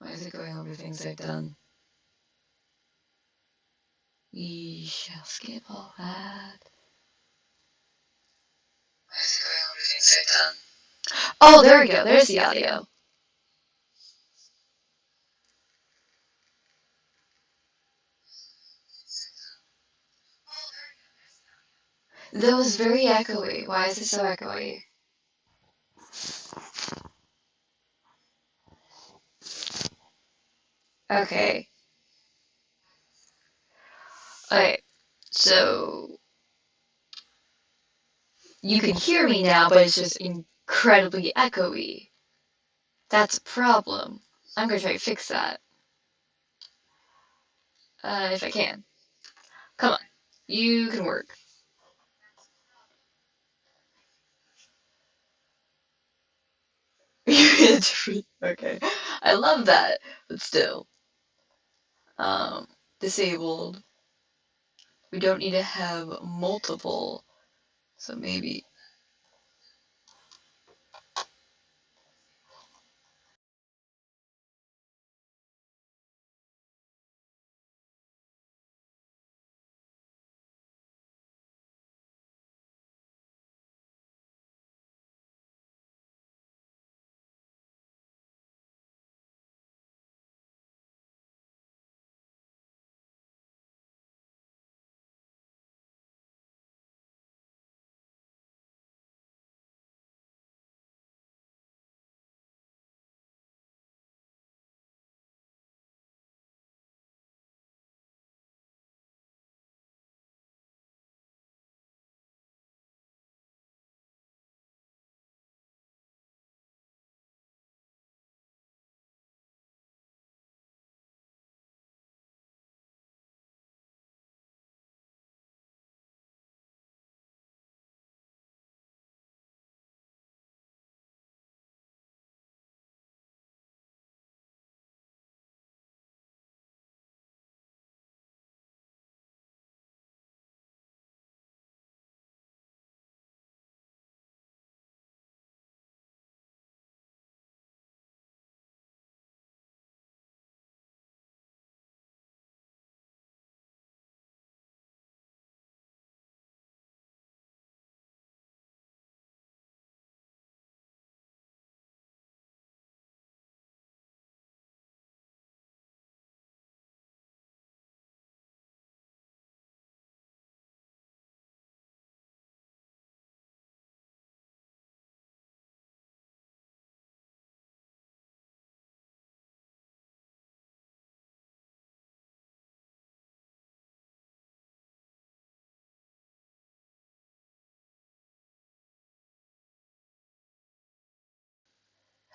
Why is it going over things I've done? We shall skip all that. Why is it going over things I've done? Oh, there we go. There's the audio. That was very echoey. Why is it so echoey? Okay. Okay. So you can hear me now, but it's just incredibly echoey. That's a problem. I'm gonna try to fix that. If I can. Come on. You can work. Okay. I love that, but still. Um, disabled. We don't need to have multiple, so maybe.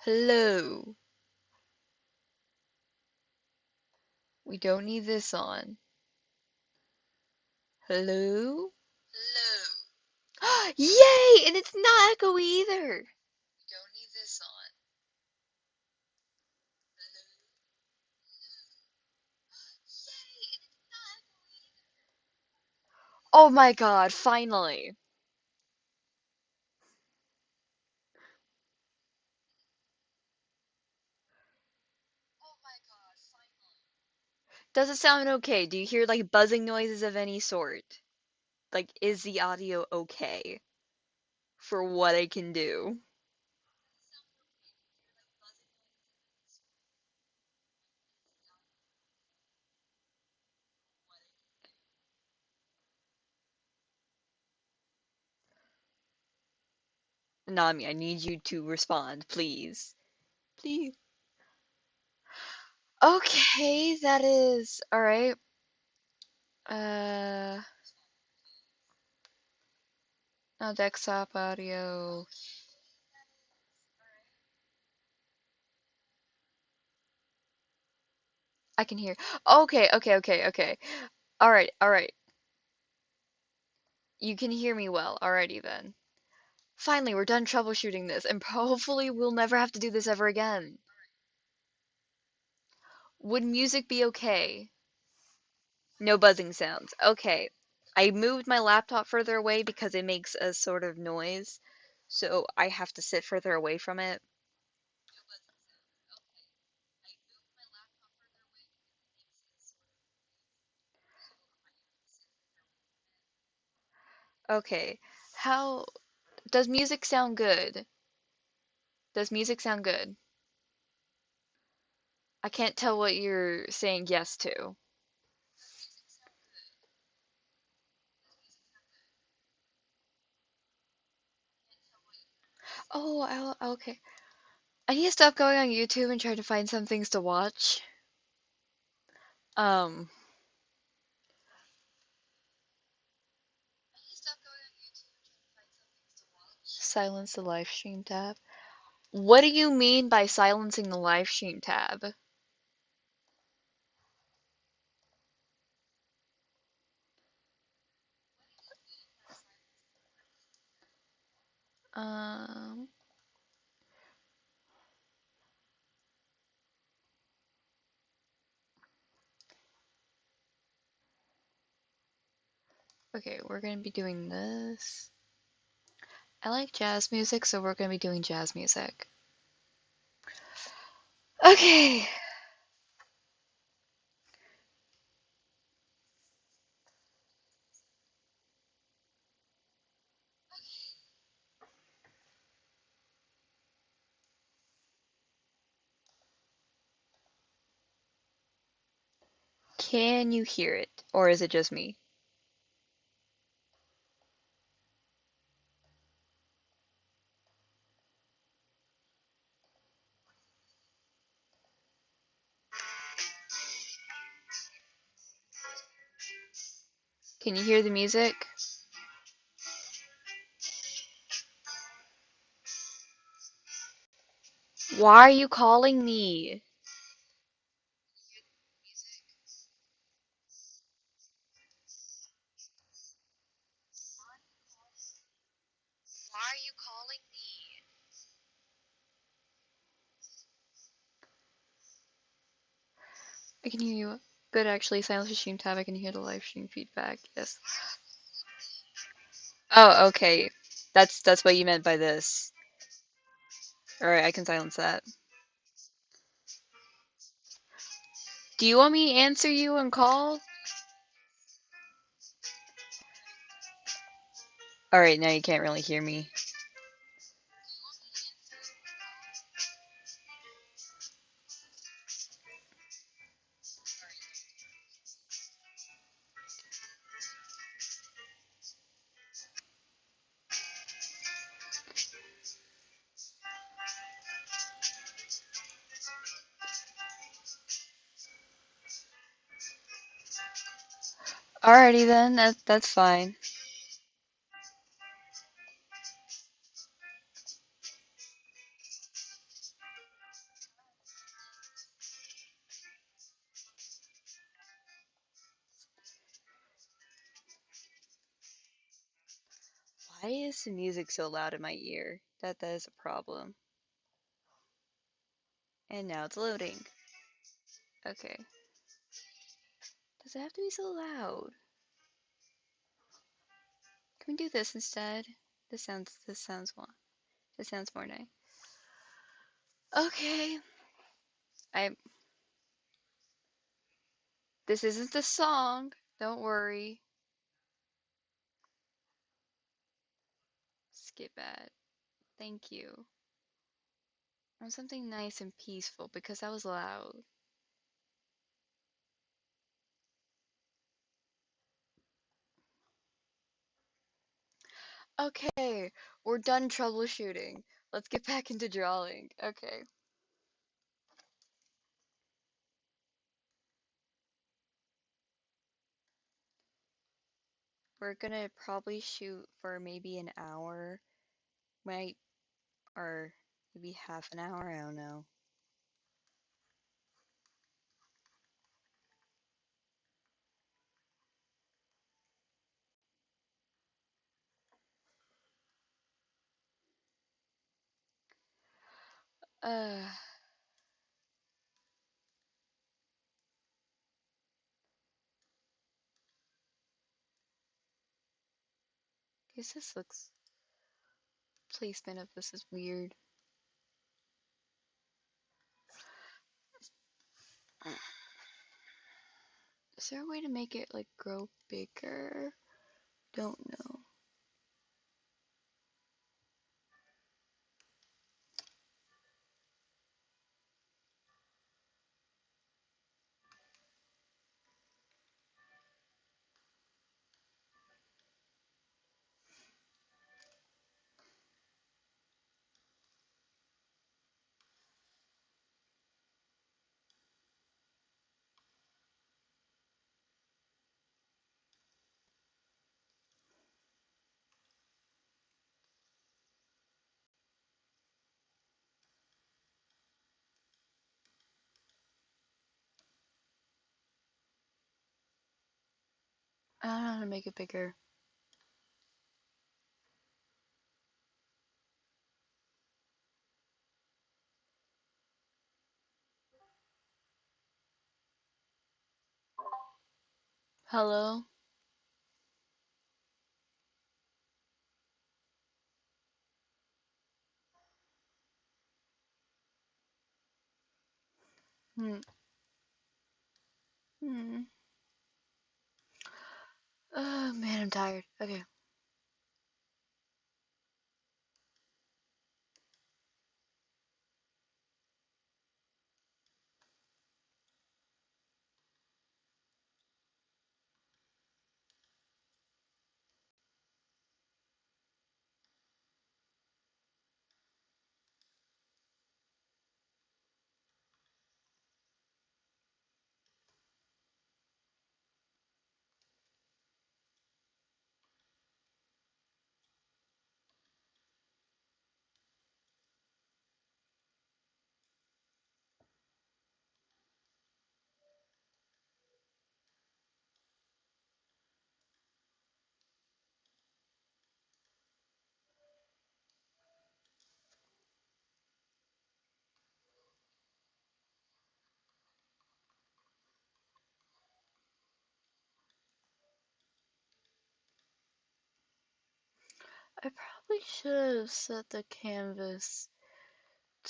Hello. We don't need this on. Hello? Hello. Yay! And it's not echoey either. We don't need this on. Yay! And it's not echoey either. Oh my god, finally. Oh my god, finally. Does it sound okay? Do you hear like buzzing noises of any sort? Like, is the audio okay for what I can do? Nami, I need you to respond, please. Please. Okay, that is alright. Uh, now desktop audio. I can hear. Okay, okay, okay, okay. Alright, alright. You can hear me well. Alrighty then. Finally, we're done troubleshooting this, and hopefully we'll never have to do this ever again. Would music be okay? No buzzing sounds. Okay. I moved my laptop further away because it makes a sort of noise, so I have to sit further away from it. Okay. How does music sound good? Does music sound good? I can't tell what you're saying yes to. Oh, okay. I need to stop going on YouTube and try to find some things to watch. Um, silence the live stream tab. What do you mean by silencing the live stream tab? Um, okay, we're gonna be doing this. I like jazz music, so we're gonna be doing jazz music. Okay. Can you hear it? Or is it just me? Can you hear the music? Why are you calling me? Why are you calling me? I can hear you. Good, actually. Silence the stream tab. I can hear the live stream feedback. Yes. Oh, okay. That's what you meant by this. Alright, I can silence that. Do you want me to answer you and call? Alright, now you can't really hear me. Alrighty then, that's fine. Why is the music so loud in my ear? That is a problem. And now it's loading. Okay. Does it have to be so loud? Can we do this instead? This sounds more nice. Okay. I This isn't the song. Don't worry. Skip ad. Thank you. I want something nice and peaceful because that was loud. Okay, we're done troubleshooting. Let's get back into drawing. Okay. We're gonna probably shoot for maybe an hour. Might, or maybe half an hour, I don't know. Uh, guess this looks, placement of this is weird. Is there a way to make it like grow bigger? Don't know. I don't know how to make it bigger. Hello? Hmm. Hmm. Oh man, I'm tired. Okay. I probably should have set the canvas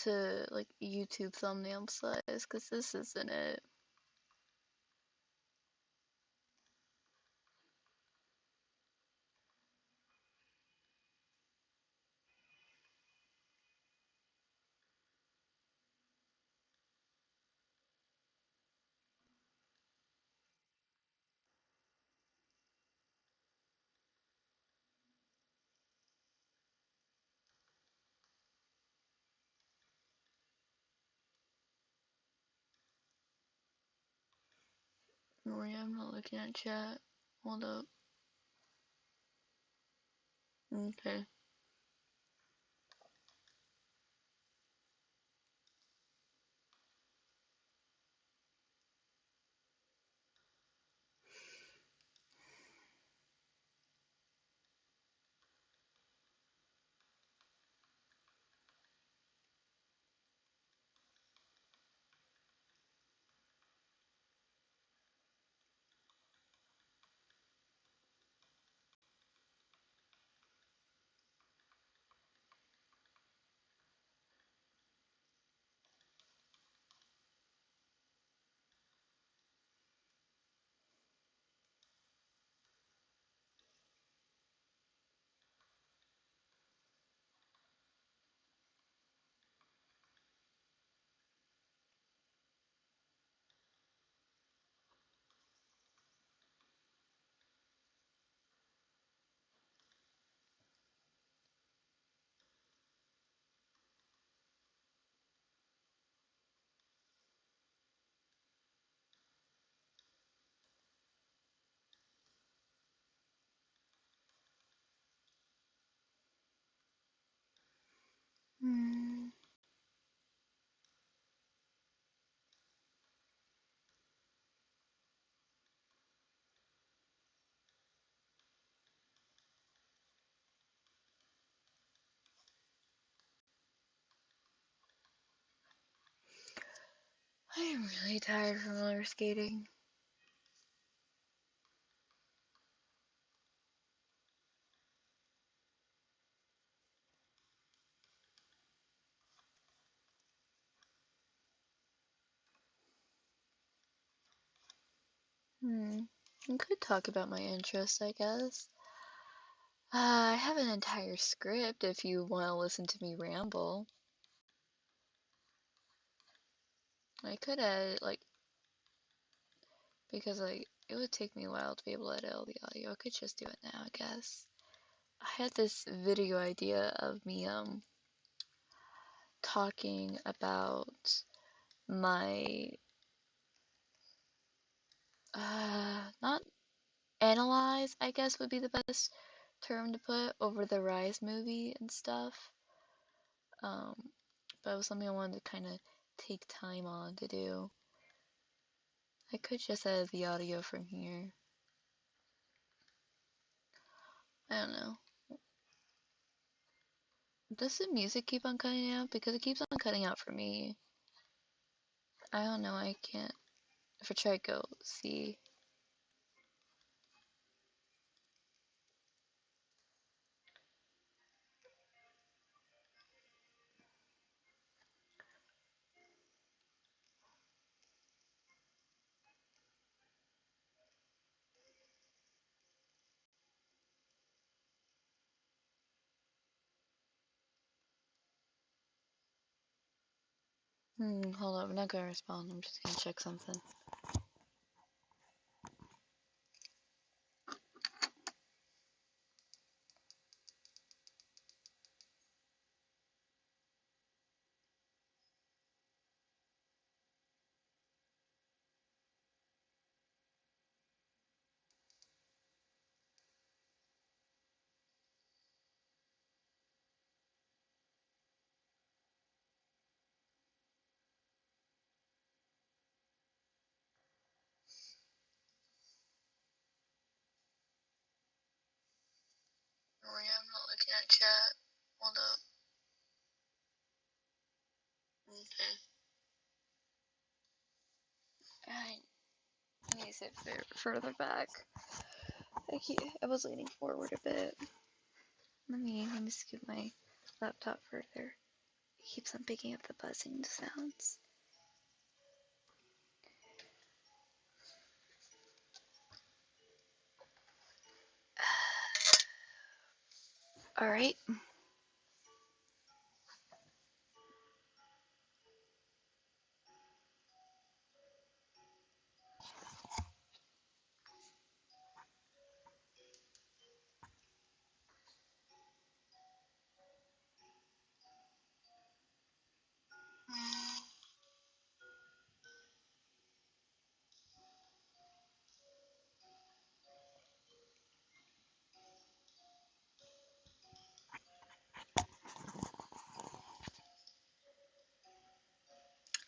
to like YouTube thumbnail size because this isn't it. Maria, I'm not looking at chat. Hold up. Okay. Hmm. I am really tired from roller skating. Hmm. I could talk about my interests, I guess. I have an entire script if you want to listen to me ramble. I could edit, like, because, like, it would take me a while to be able to edit all the audio. I could just do it now, I guess. I had this video idea of me, talking about my, not analyze, I guess would be the best term to put, over the Rise movie and stuff. Um, but it was something I wanted to kind of take time on to do. I could just edit the audio from here. I don't know. Does the music keep on cutting out? Because it keeps on cutting out for me. I don't know, I can't. If I try to go see. Hold up, I'm not gonna respond. I'm just gonna check something. Oh yeah, I'm not looking at chat. Hold up. Okay. I need to sit further back. I was leaning forward a bit. Let me scoot my laptop further. It keeps on picking up the buzzing sounds. Alright.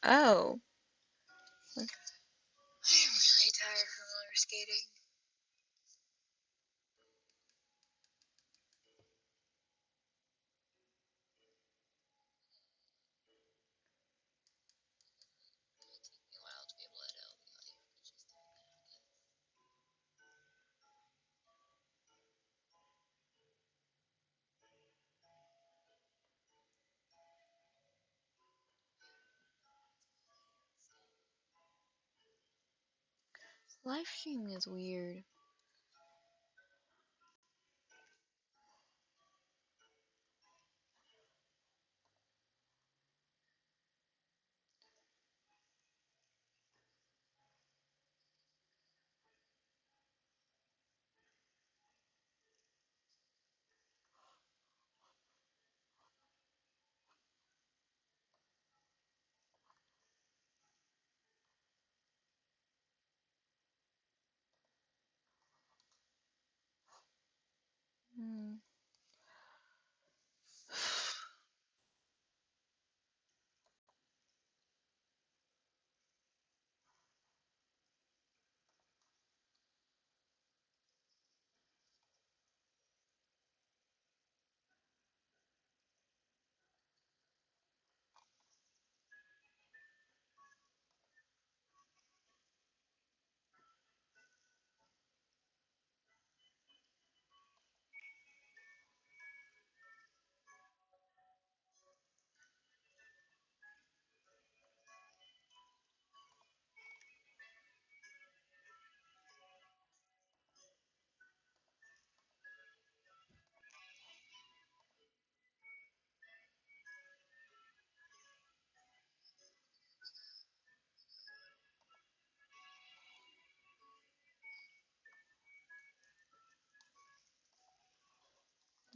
Oh. I am really tired from roller skating. Live streaming is weird. Hmm.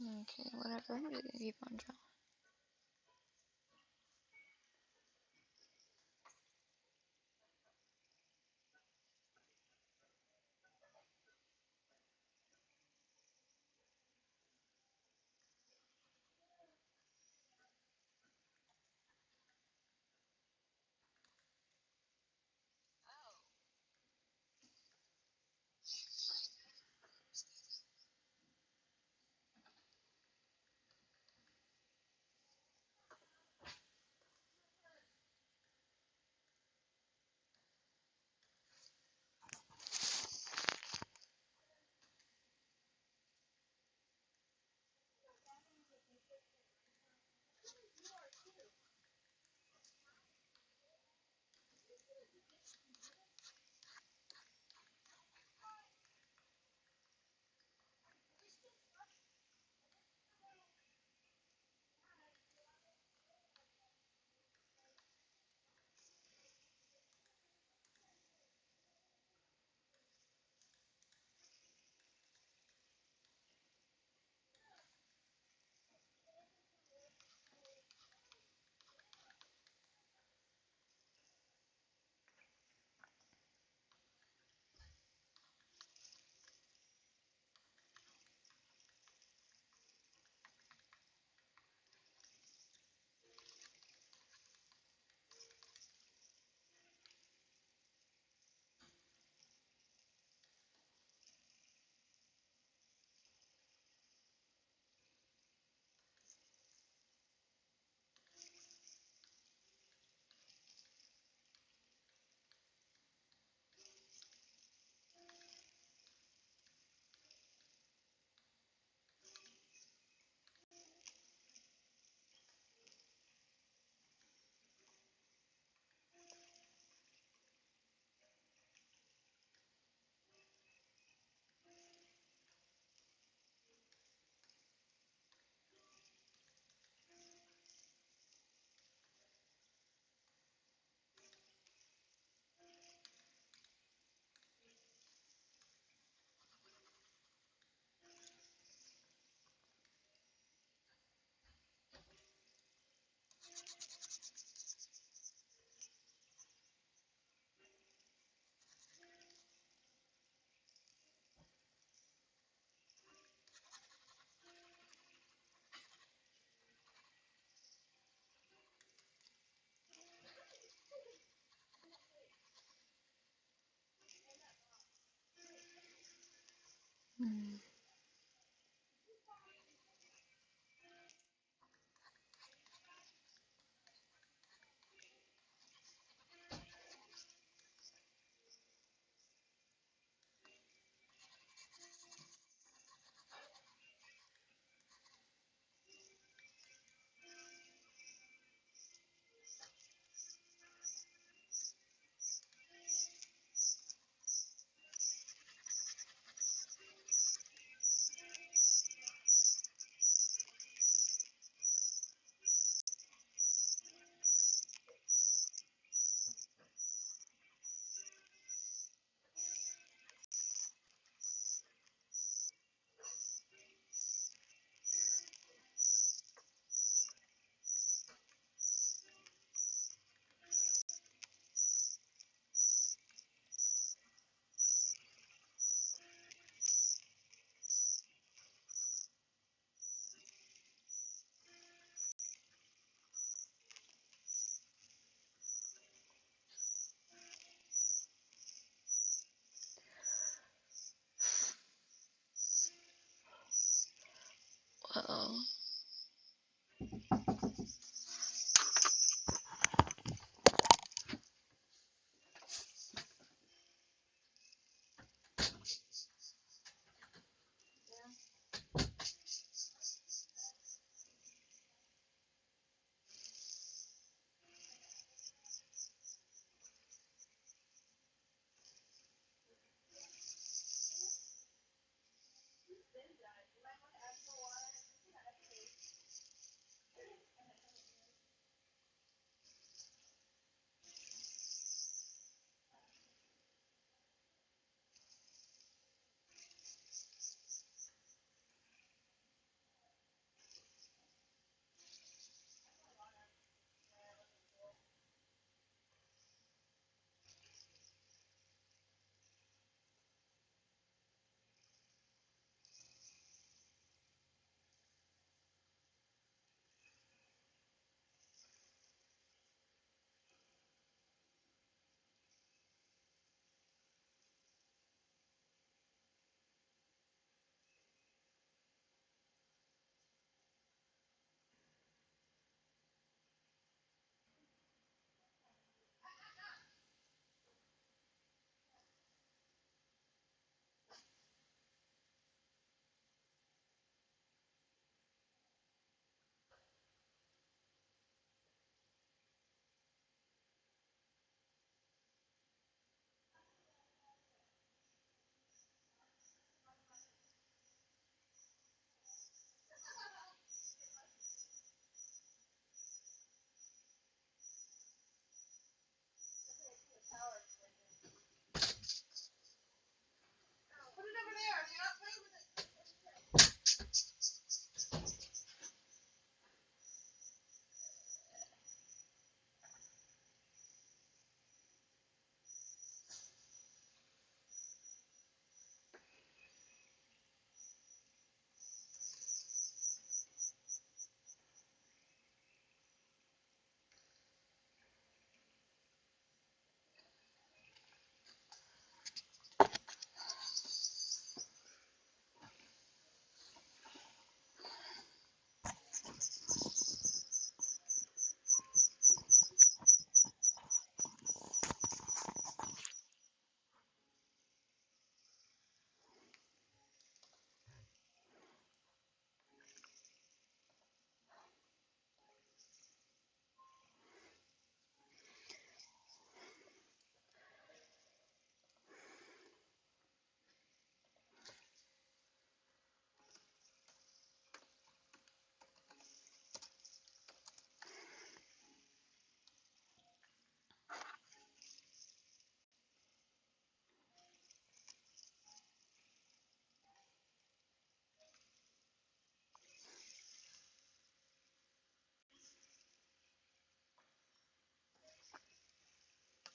Okay, whatever. I'm just gonna keep on drawing. Mm. Well,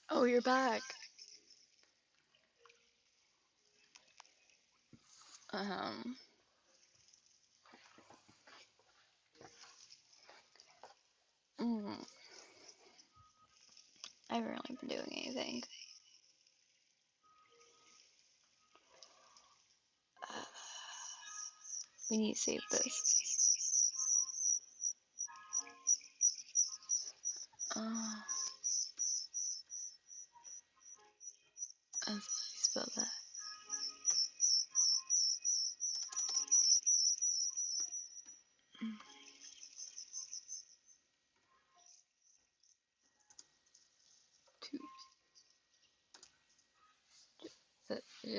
oh, you're back. Um, mm, I haven't really been doing anything. We need to save this. Uh, that's how you spell that. Two.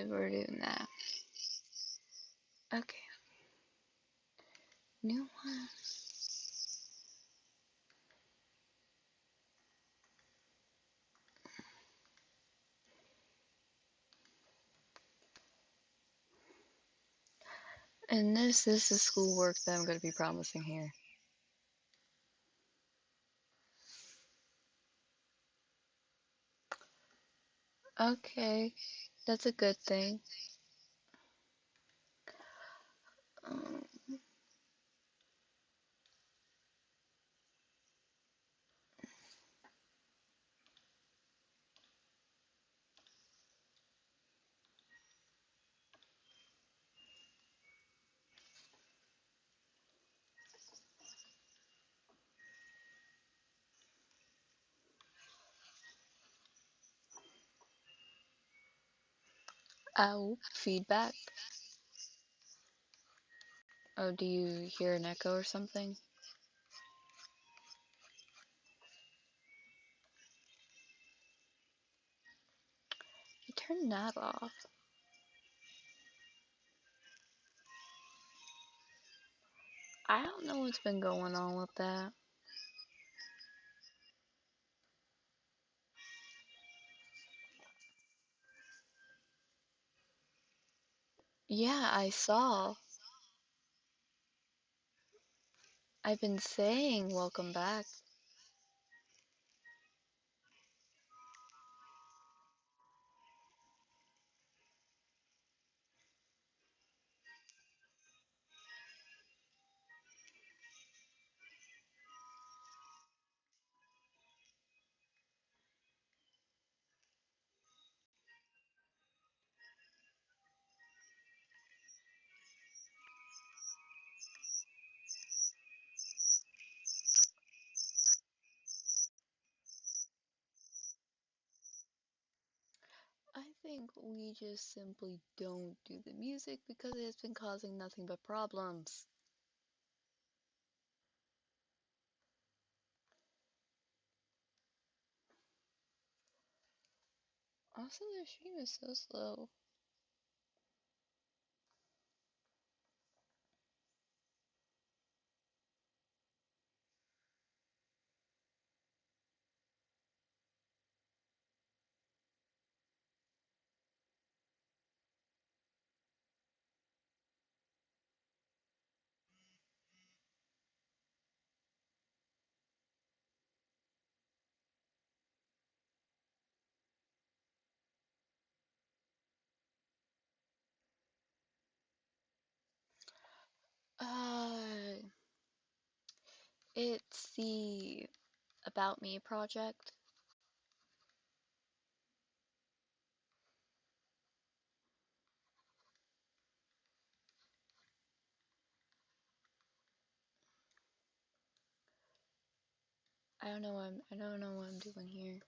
We're doing that. Okay. New one. And this is the schoolwork that I'm going to be promising here. Okay, that's a good thing. Um, ow, feedback. Oh, do you hear an echo or something? You turn that off. I don't know what's been going on with that. Yeah, I saw. I've been saying welcome back. I think we just simply don't do the music because it's been causing nothing but problems. Also, the stream is so slow. Uh, it's the About Me project. I don't know what I'm doing here.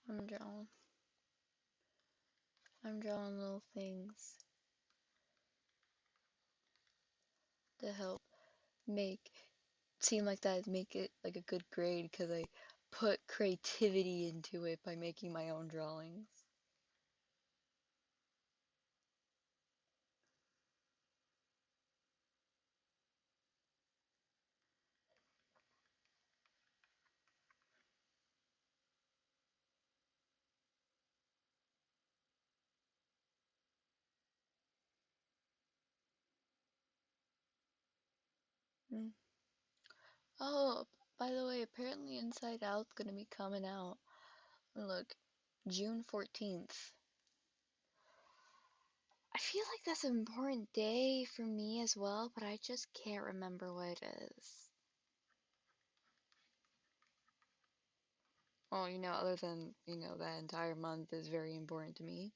I'm drawing. I'm drawing little things to help make seem like that make it like a good grade because I put creativity into it by making my own drawings. Mm. Oh, by the way, apparently Inside Out's gonna be coming out. Look, June 14th. I feel like that's an important day for me as well, but I just can't remember what it is. Well, other than, that entire month is very important to me.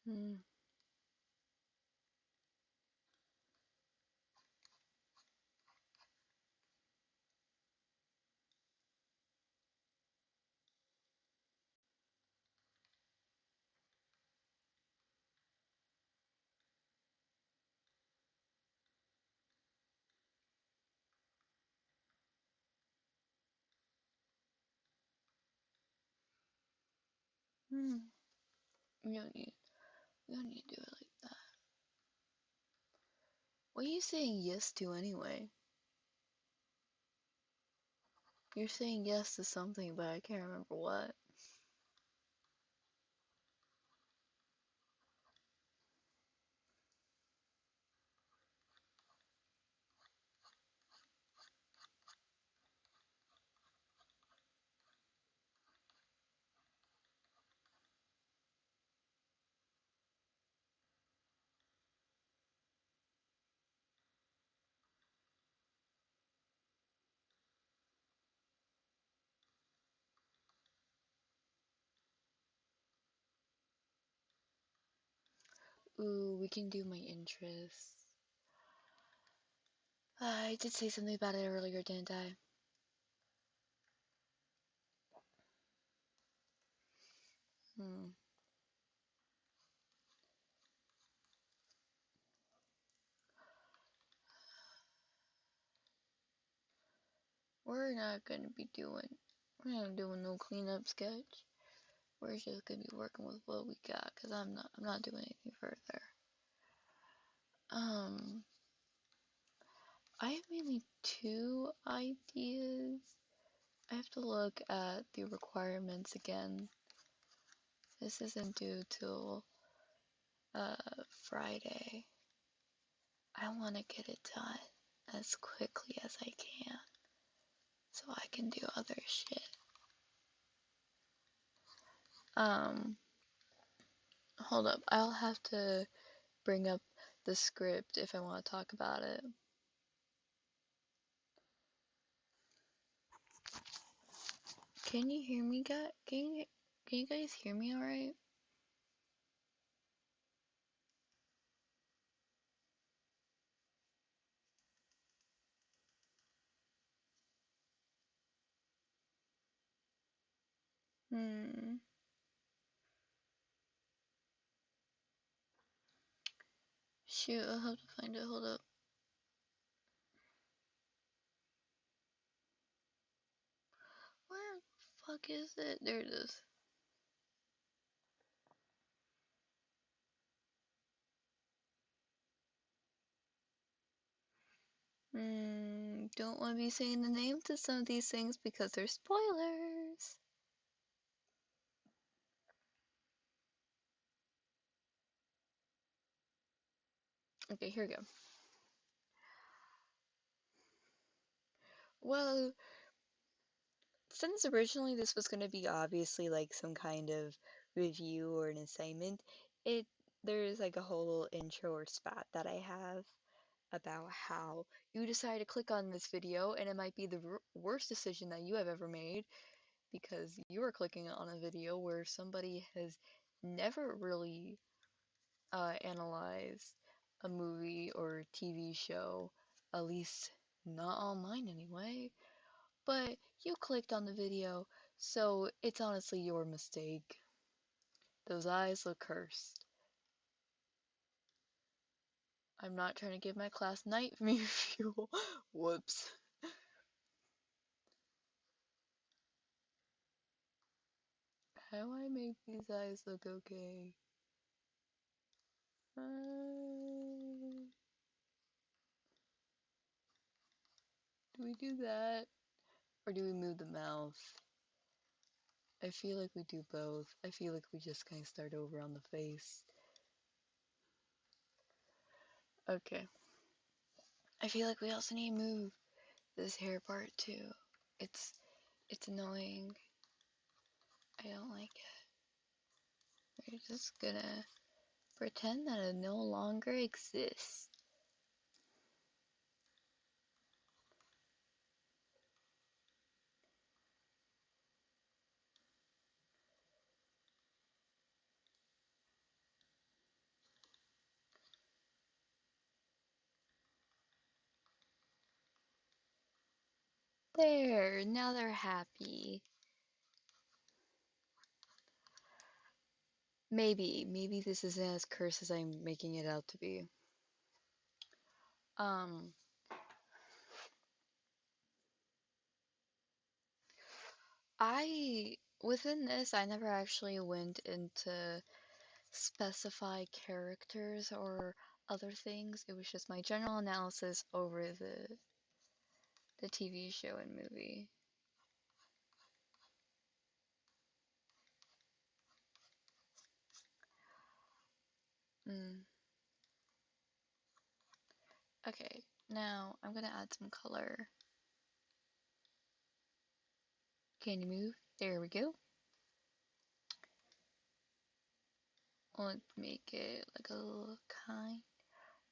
Hmm. Hmm. You don't need, you don't need to do it like that. What are you saying yes to anyway? You're saying yes to something, but I can't remember what. Ooh, we can do my interests. I did say something about it earlier, didn't I? Hmm. We're not doing no cleanup sketch. We're just gonna be working with what we got, cause I'm not doing anything further. Um, I have mainly two ideas. I have to look at the requirements again. This isn't due till Friday. I want to get it done as quickly as I can so I can do other shit. Um, Hold up. I'll have to bring up the script if I want to talk about it. Can you hear me, guys? Can you guys hear me all right? Hmm. Shoot, I'll have to find it. Hold up. Where the fuck is it? There it is. Don't want to be saying the name to some of these things because they're spoilers. Okay, here we go. Well, since originally this was going to be obviously like some kind of review or an assignment, it there's like a whole little intro or spat that I have about how you decide to click on this video and it might be the worst decision that you have ever made because you are clicking on a video where somebody has never really analyzed a movie or TV show, at least not online anyway. But you clicked on the video, so it's honestly your mistake. Those eyes look cursed. I'm not trying to give my class nightmare fuel. Whoops. How do I make these eyes look okay? Do we do that? Or do we move the mouth? I feel like we do both. I feel like we just kind of start over on the face. Okay. I feel like we also need to move this hair part too. It's it's annoying. I don't like it. We're just gonna pretend that it no longer exists. There, now they're happy. Maybe this isn't as cursed as I'm making it out to be. Um, within this, I never actually went into specify characters or other things. It was just my general analysis over the TV show and movie. Mm. Okay, now I'm gonna add some color. Can you move? There we go. Let's make it like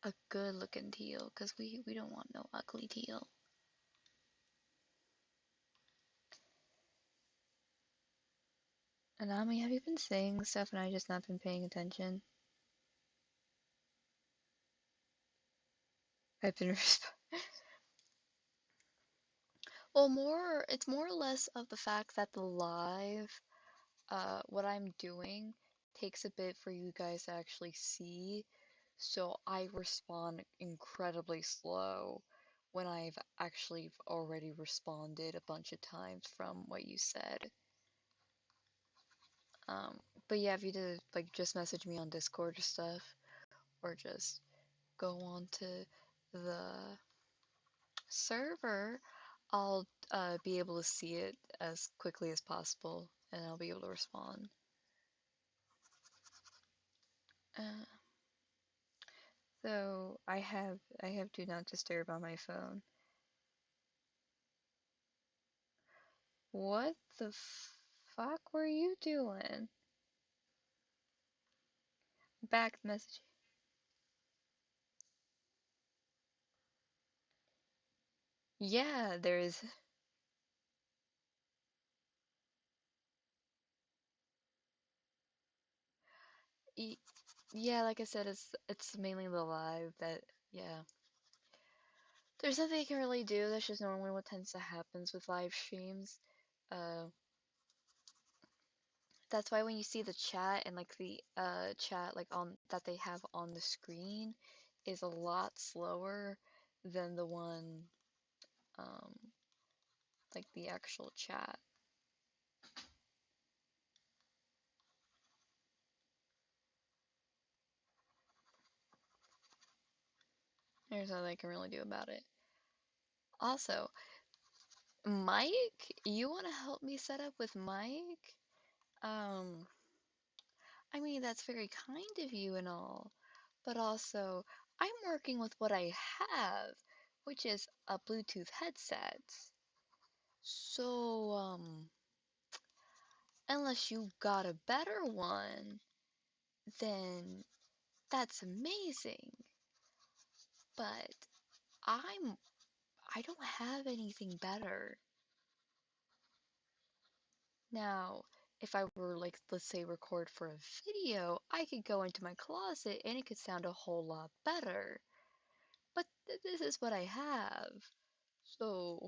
a good looking teal, because we don't want no ugly teal. Anami, have you been saying stuff and I just not been paying attention? I've been well, it's more or less of the fact that the live, what I'm doing takes a bit for you guys to actually see, so I respond incredibly slow when I've actually already responded a bunch of times from what you said. Um, but yeah, if you did like just message me on Discord or stuff, or just go on to the server, I'll be able to see it as quickly as possible, and I'll be able to respond. Uh, so I have Do Not Disturb on my phone. What the fuck were you doing? Back message. Yeah, there's. Yeah, like I said, it's mainly the live that, yeah. There's nothing you can really do. That's just normally what tends to happen with live streams. Uh, that's why when you see the chat and like the chat like on that they have on the screen is a lot slower than the one um like the actual chat. There's nothing I can really do about it. Also, Mike, you want to help me set up with Mike? Um, I mean, that's very kind of you and all, but also, I'm working with what I have, which is a Bluetooth headset. So, Unless you got a better one, then that's amazing. But I'm I don't have anything better. Now, if I were like, let's say, record for a video, I could go into my closet and it could sound a whole lot better. But this is what I have. So,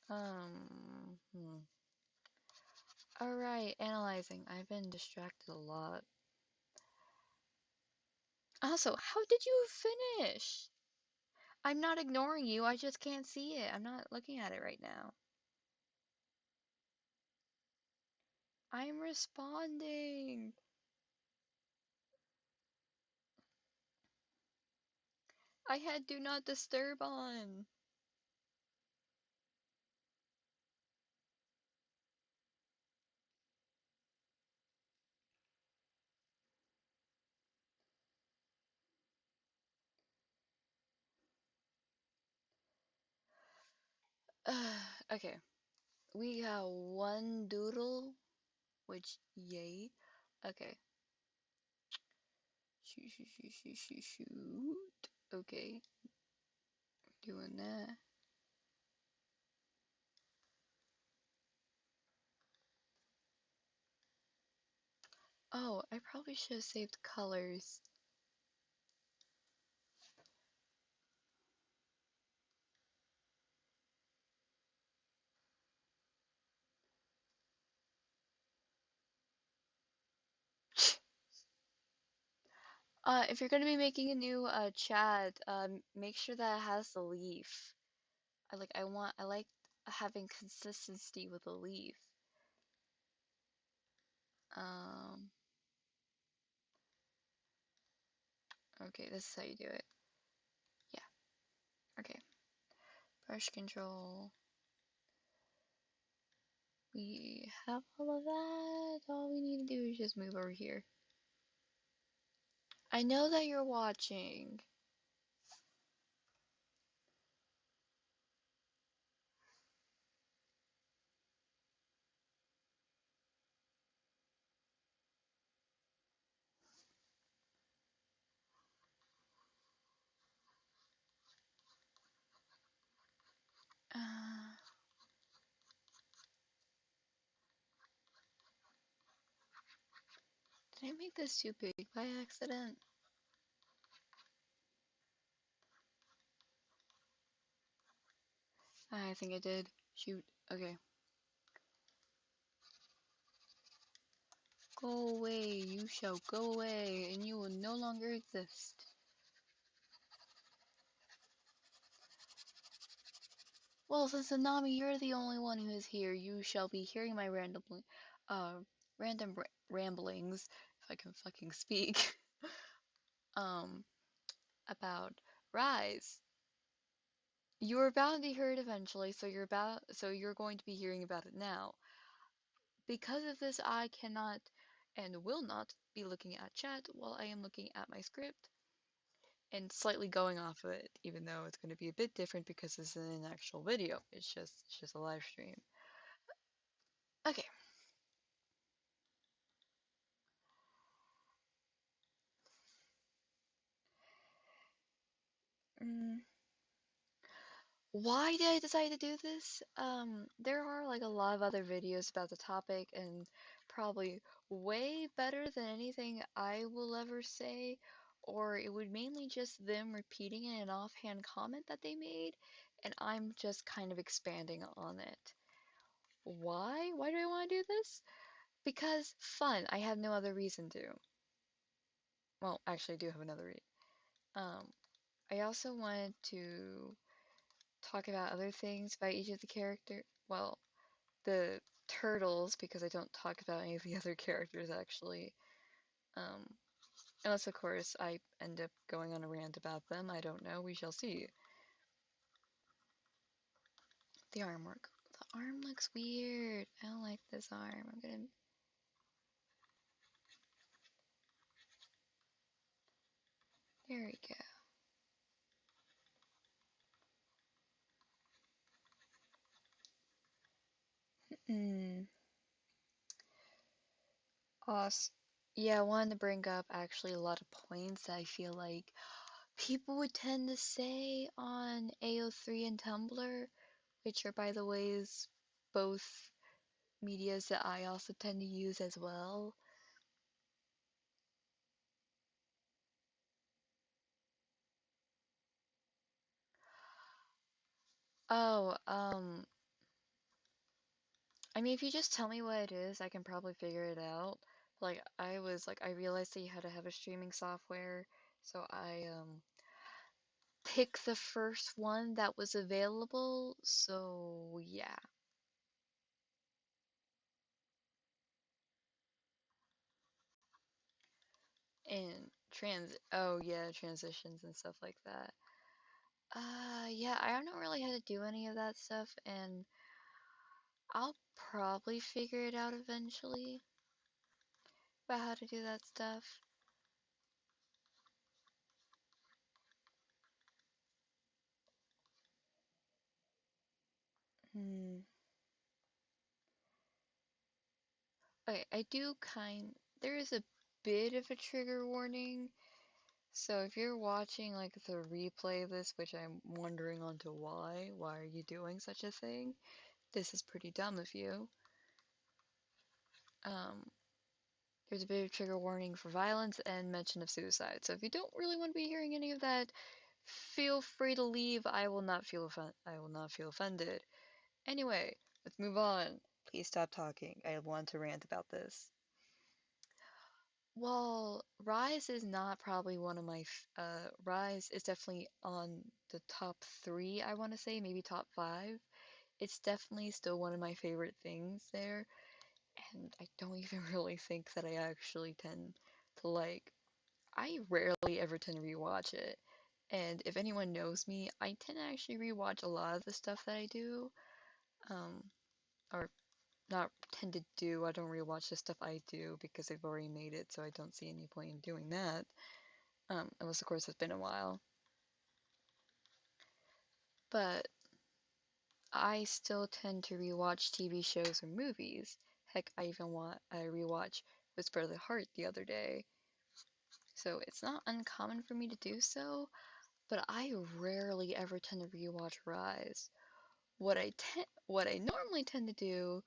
hmm. Alright, analyzing. I've been distracted a lot. Also, how did you finish? I'm not ignoring you, I just can't see it. I'm not looking at it right now. I'm responding. I had do not disturb on. Okay. We got one doodle, which, yay. Okay. Shoot, shoot, shoot, shoot, shoot, shoot. Okay. Doing that. Oh, I probably should have saved colors. If you're gonna be making a new chat, make sure that it has the leaf. I like having consistency with the leaf. Um, okay, this is how you do it. Yeah, okay. Brush control. We have all of that. All we need to do is just move over here. I know that you're watching. Uh, did I make this too big by accident? I think I did. Shoot. Okay. Go away. You shall go away, and you will no longer exist. Well, since Nanami, you're the only one who is here, you shall be hearing my uh, random ramblings, if I can fucking speak, um, about Rise. You were bound to hear it eventually, so you're going to be hearing about it now. Because of this, I cannot and will not be looking at chat while I am looking at my script and slightly going off of it, even though it's going to be a bit different because this is an actual video. It's just a live stream. Okay. Mm. Why did I decide to do this? There are like a lot of other videos about the topic and probably way better than anything I will ever say, or it would mainly just them repeating an offhand comment that they made, and I'm just kind of expanding on it. Why? Why do I want to do this? Because fun. I have no other reason to. Well, actually, I do have another reason. I also wanted to talk about other things by each of the character. Well, the turtles, because I don't talk about any of the other characters actually. Um, Unless, of course, I end up going on a rant about them. I don't know. We shall see. The artwork. The arm looks weird. I don't like this arm. I'm gonna. There we go. Mm, awesome. Yeah, I wanted to bring up actually a lot of points that I feel like people would tend to say on AO3 and Tumblr, which are, by the ways, both medias that I also tend to use as well. Oh, I mean, if you just tell me what it is, I can probably figure it out. Like, I realized that you had to have a streaming software, so I, picked the first one that was available, so yeah. And oh yeah, transitions and stuff like that. Yeah, I don't know really how to do any of that stuff, and I'll probably figure it out eventually about how to do that stuff. Hmm. Okay, there is a bit of a trigger warning. So if you're watching like the replay of this, which I'm wondering onto why are you doing such a thing? This is pretty dumb of you. Um, there's a bit of trigger warning for violence and mention of suicide. So if you don't really want to be hearing any of that, feel free to leave. I will not feel offended. Anyway, let's move on. Please stop talking. I want to rant about this. Well, Rise is not probably one of Rise is definitely on the top three, I want to say, maybe top five. It's definitely still one of my favorite things there, and I don't even really think that I actually tend to I rarely ever tend to rewatch it. And if anyone knows me, I tend to actually rewatch a lot of the stuff that I do. Um, or not tend to do, I don't rewatch the stuff I do because I've already made it, so I don't see any point in doing that. Unless of course it's been a while. But I still tend to rewatch TV shows or movies. Heck, I rewatch Whisper of the Heart the other day. So it's not uncommon for me to do so, but I rarely ever tend to rewatch Rise. What I normally tend to do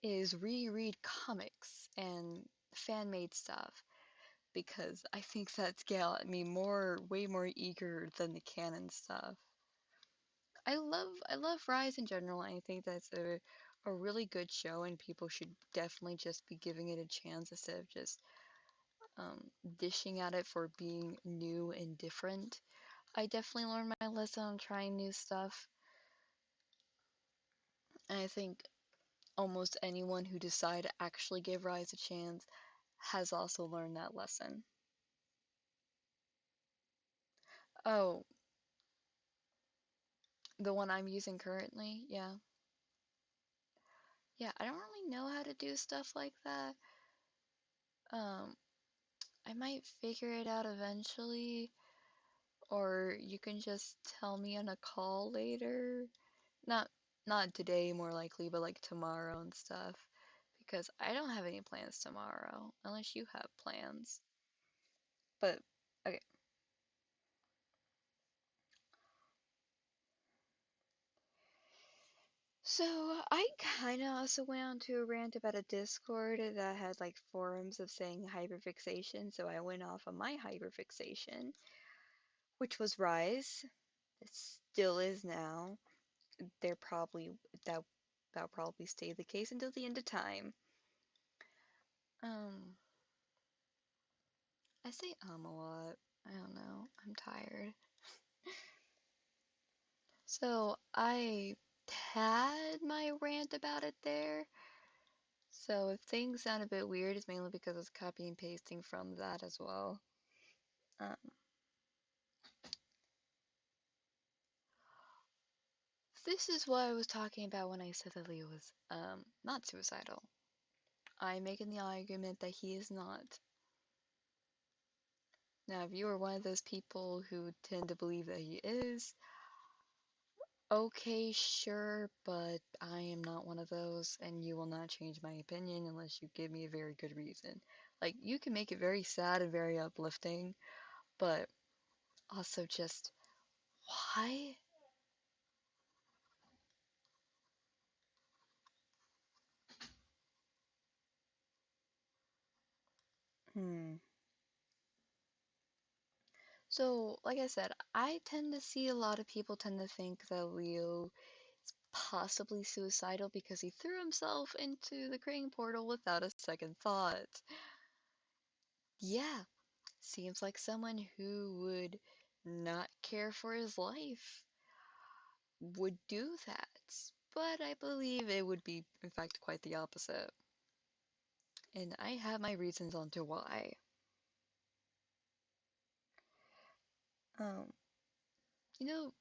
is reread comics and fan-made stuff because I think that's got me way more eager than the canon stuff. I love Rise in general. I think that's a really good show, and people should definitely just be giving it a chance instead of just dishing at it for being new and different. I definitely learned my lesson on trying new stuff, and I think almost anyone who decided to actually give Rise a chance has also learned that lesson. Oh, the one I'm using currently? Yeah. Yeah, I don't really know how to do stuff like that. Um, I might figure it out eventually, or you can just tell me on a call later. Not not today, more likely, but like tomorrow and stuff. Because I don't have any plans tomorrow, unless you have plans. But okay. So I kind of also went on to a rant about a Discord that had like forums of saying hyperfixation, so I went off on my hyperfixation, which was Rise. It still is now. They're probably that that'll probably stay the case until the end of time. Um, I say a lot. I don't know. I'm tired. So I had my rant about it there. So if things sound a bit weird, it's mainly because I was copying and pasting from that as well. Um, this is what I was talking about when I said that Leo was not suicidal. I'm making the argument that he is not. Now, if you are one of those people who tend to believe that he is, Okay, sure, but I am not one of those, and you will not change my opinion unless you give me a very good reason. Like, you can make it very sad and very uplifting, but also just, why? Hmm. So, like I said, I tend to see a lot of people tend to think that Leo is possibly suicidal because he threw himself into the Krang portal without a second thought. Yeah, seems like someone who would not care for his life would do that. But I believe it would be, in fact, quite the opposite. And I have my reasons on to why. Um,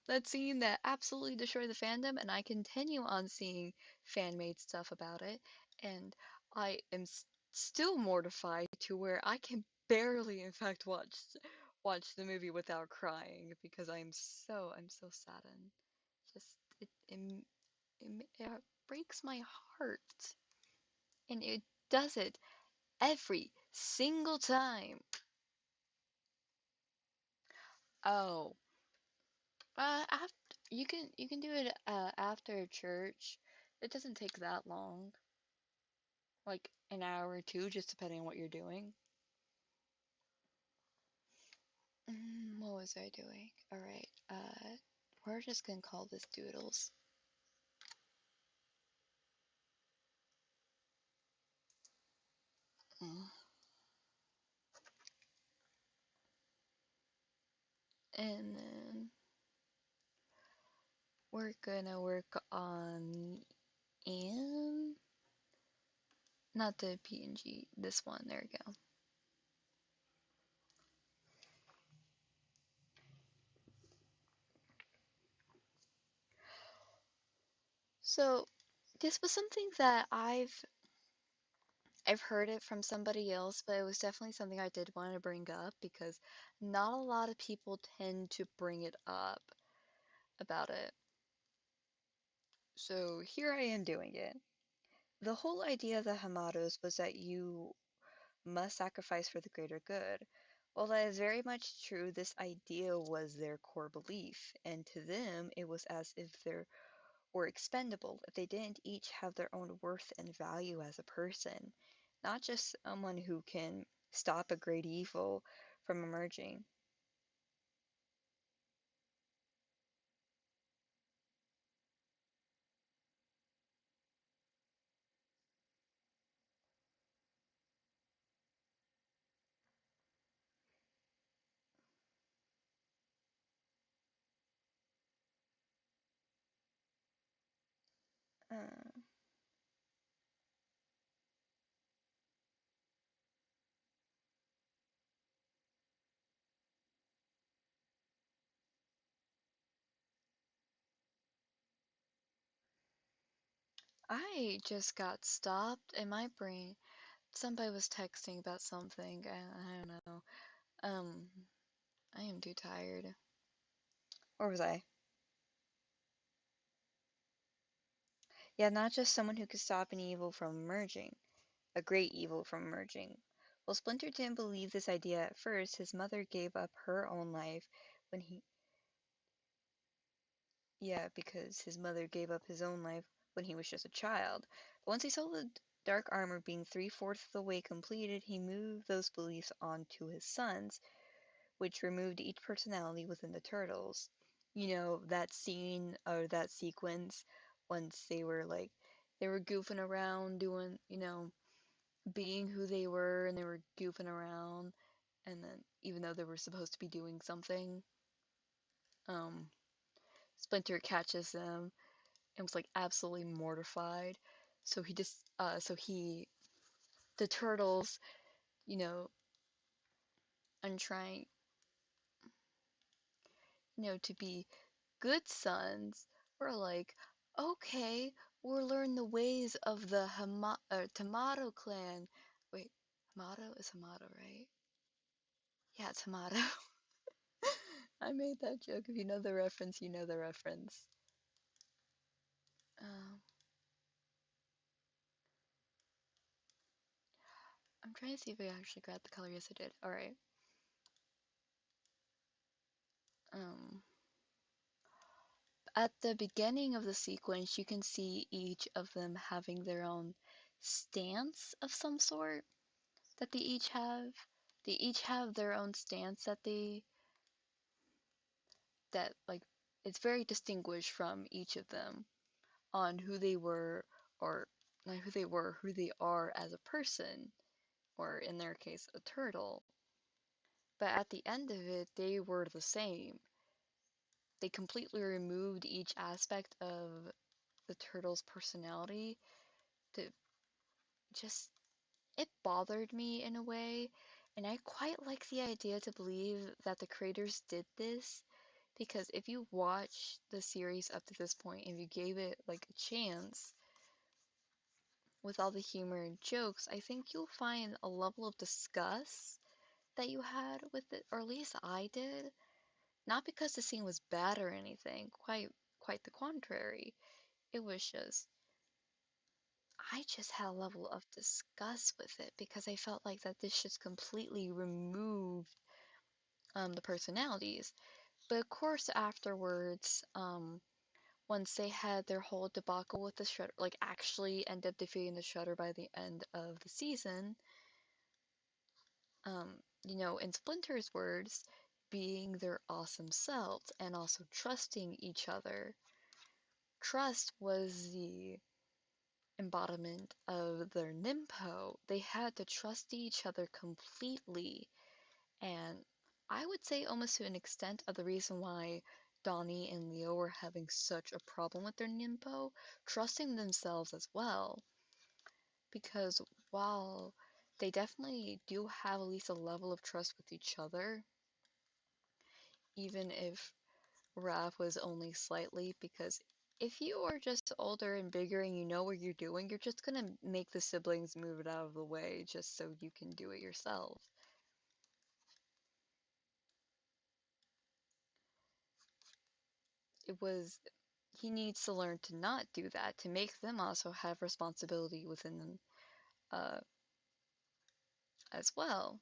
that scene that absolutely destroyed the fandom, and I continue on seeing fan-made stuff about it, and I am still mortified to where I can barely, in fact, watch the movie without crying because I'm so saddened. Just it breaks my heart, and it does it every single time. Oh, after you can do it after church. It doesn't take that long, like an hour or two, just depending on what you're doing. What was I doing? All right. We're just gonna call this Doodles. Mm. And then we're gonna work on and not the PNG. This one. There we go. So this was something that I've heard it from somebody else, but it was definitely something I did want to bring up because not a lot of people tend to bring it up about it. So here I am doing it. The whole idea of the Hamados was that you must sacrifice for the greater good. While that is very much true, this idea was their core belief, and to them it was as if they were expendable, if they didn't each have their own worth and value as a person, not just someone who can stop a great evil from emerging. Uh, I just got stopped in my brain. Somebody was texting about something, and I don't know. Um, I am too tired. Where was I? Yeah, not just someone who could stop an evil from emerging, a great evil from emerging. While Splinter didn't believe this idea at first, his mother gave up her own life when he, yeah, because his mother gave up his own life when he was just a child. But once he saw the dark armor being three-fourths of the way completed, he moved those beliefs onto his sons, which removed each personality within the turtles. That scene or that sequence once they were goofing around doing, being who they were and they were goofing around and then even though they were supposed to be doing something, um Splinter catches them and was like absolutely mortified. So he just the turtles, you know, and trying, to be good sons were like, okay, we'll learn the ways of the Tomato clan. Wait, Hamato is Hamato, right? Yeah, it's Hamato. I made that joke. If you know the reference, you know the reference. trying to see if I actually grabbed the color. Yes, I did. All right. Um, at the beginning of the sequence, you can see each of them having their own stance of some sort that they each have. They each have their own stance that like it's very distinguished from each of them on who they were or not who they were, who they are as a person, or in their case, a turtle. But at the end of it, they were the same. They completely removed each aspect of the turtle's personality to just it bothered me in a way, and I quite like the idea to believe that the creators did this because if you watch the series up to this point, if you gave it like a chance with all the humor and jokes, I think you'll find a level of disgust that you had with it, or at least I did. Not because the scene was bad or anything, quite the contrary. It was just I just had a level of disgust with it because I felt like that this just completely removed the personalities. But of course, afterwards, once they had their whole debacle with the Shredder, like actually end up defeating the Shredder by the end of the season, in Splinter's words, being their awesome selves and also trusting each other. Trust was the embodiment of their Nimpo. They had to trust each other completely, and I would say almost to an extent of the reason why Donnie and Leo were having such a problem with their Nimpo, trusting themselves as well. Because while they definitely do have at least a level of trust with each other, even if Raph was only slightly, because if you are just older and bigger and you know what you're doing, you're just gonna make the siblings move it out of the way just so you can do it yourself. It was he needs to learn to not do that to make them also have responsibility within them uh, as well.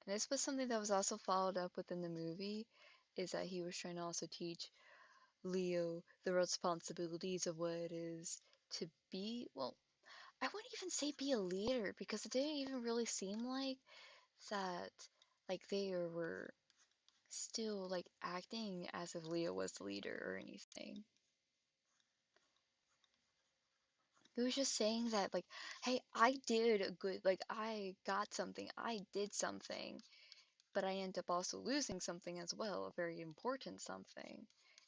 And this was something that was also followed up within the movie, is that he was trying to also teach Leo the responsibilities of what it is to be, well, I wouldn't even say be a leader because it didn't even really seem like that, like they were still like acting as if Leo was the leader or anything. He was just saying that, like, hey, I did a good, like, I got something, I did something, but I end up also losing something as well, a very important something,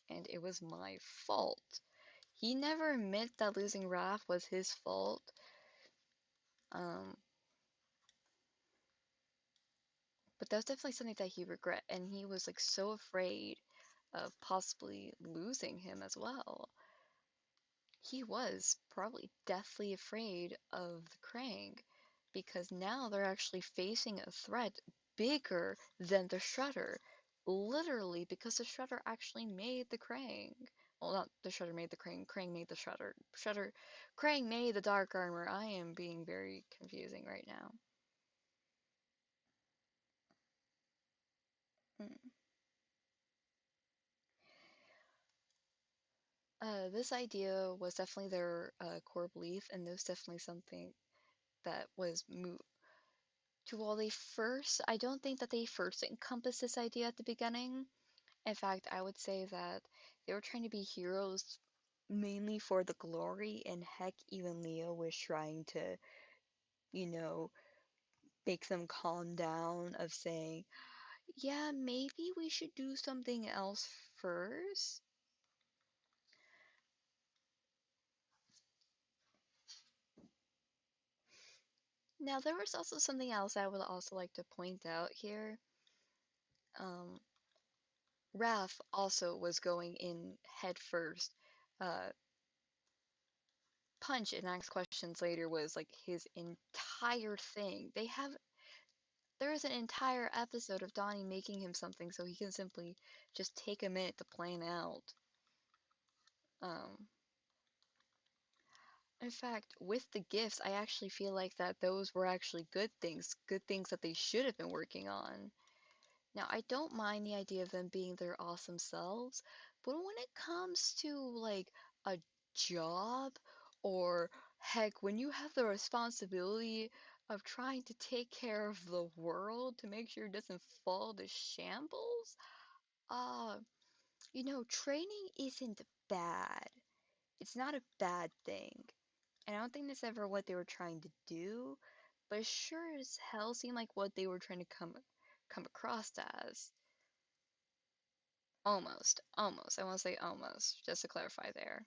and it was my fault. He never admit that losing Raph was his fault, um, but that was definitely something that he regret, and he was, like, so afraid of possibly losing him as well. He was probably deathly afraid of the Krang because now they're actually facing a threat bigger than the Shredder. Literally, because the Shredder actually made the Krang. Well, not the Shredder made the Krang, Krang made the Shredder. Krang made the Dark Armor. I am being very confusing right now. Mm. This idea was definitely their core belief, and this was definitely something that was while I don't think that they first encompassed this idea at the beginning. In fact, I would say that they were trying to be heroes mainly for the glory, and heck, even Leo was trying to, you know, make them calm down of saying, yeah, maybe we should do something else first. Now, there was also something else I would also like to point out here. Um, Raph also was going in head first. Uh, Punch and Ask Questions later was like his entire thing. There is an entire episode of Donnie making him something so he can simply just take a minute to plan out. Um, In fact, with the gifts, I actually feel like that those were actually good things that they should have been working on. Now, I don't mind the idea of them being their awesome selves, but when it comes to like a job or heck, when you have the responsibility of trying to take care of the world to make sure it doesn't fall to shambles, uh, training isn't bad. It's not a bad thing. And I don't think that's ever what they were trying to do, but it sure as hell seemed like what they were trying to come across as. Almost, almost. I want to say almost, just to clarify there.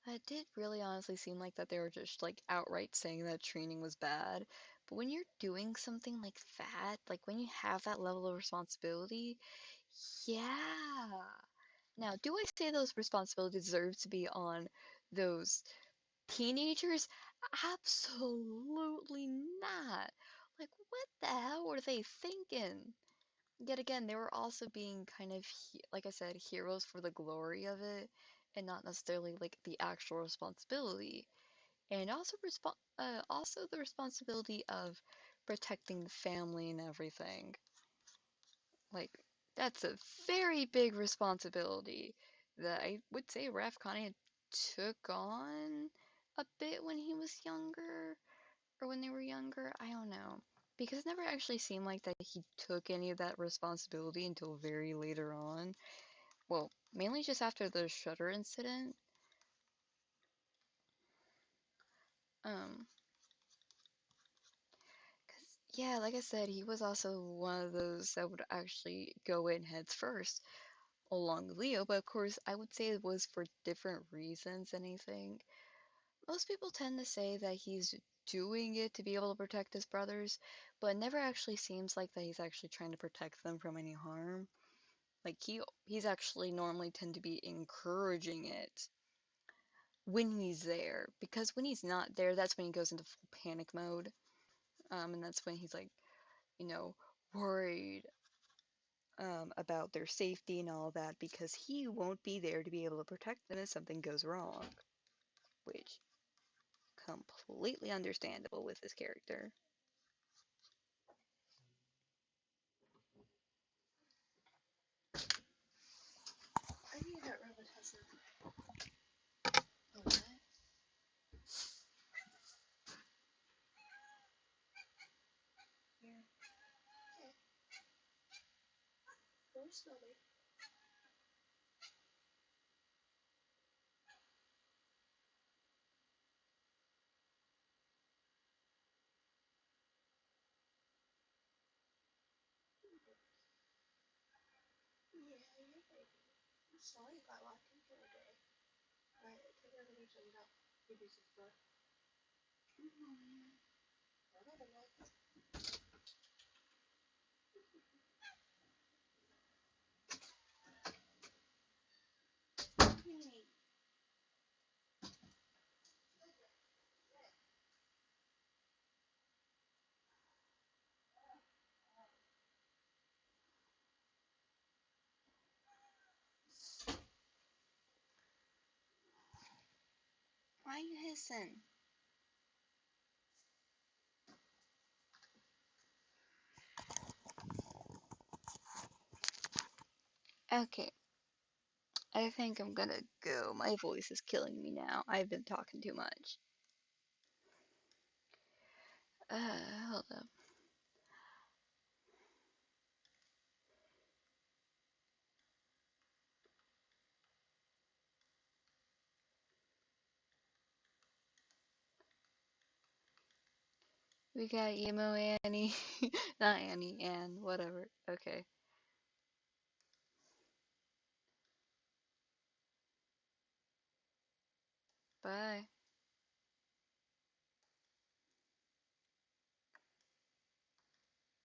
It did really honestly seem like that they were just like outright saying that training was bad. But when you're doing something like that, like when you have that level of responsibility, yeah. Now, do I say those responsibilities deserve to be on those teenagers? Absolutely not. Like, what the hell were they thinking? Yet again, they were also being kind of, like I said, heroes for the glory of it, and not necessarily like the actual responsibility. And also, also the responsibility of protecting the family and everything. Like, that's a very big responsibility that I would say Raf kind of took on a bit when he was younger, or when they were younger. I don't know. Because it never actually seemed like that he took any of that responsibility until very later on. Well, mainly just after the Shutter incident. Um, 'Cause, yeah, like I said, he was also one of those that would actually go in heads first along with Leo, but of course, I would say it was for different reasons than anything. Most people tend to say that he's doing it to be able to protect his brothers, but it never actually seems like that he's actually trying to protect them from any harm. Like he's actually normally tend to be encouraging it when he's there, because when he's not there, that's when he goes into full panic mode. And that's when he's like, you know, worried about their safety and all that because he won't be there to be able to protect them if something goes wrong, which completely understandable with his character. I think that rabbit has a what? Yeah. Okay. Go slowly. Yeah, yeah, baby. I'm sorry about walking for a day. Alright, take it over there so you don't give yourself a mm-hmm. Why are you hissing? Okay, I think I'm gonna go. My voice is killing me now. I've been talking too much. Hold up. We got emo Annie. Not Annie, Anne, whatever. Okay. Bye.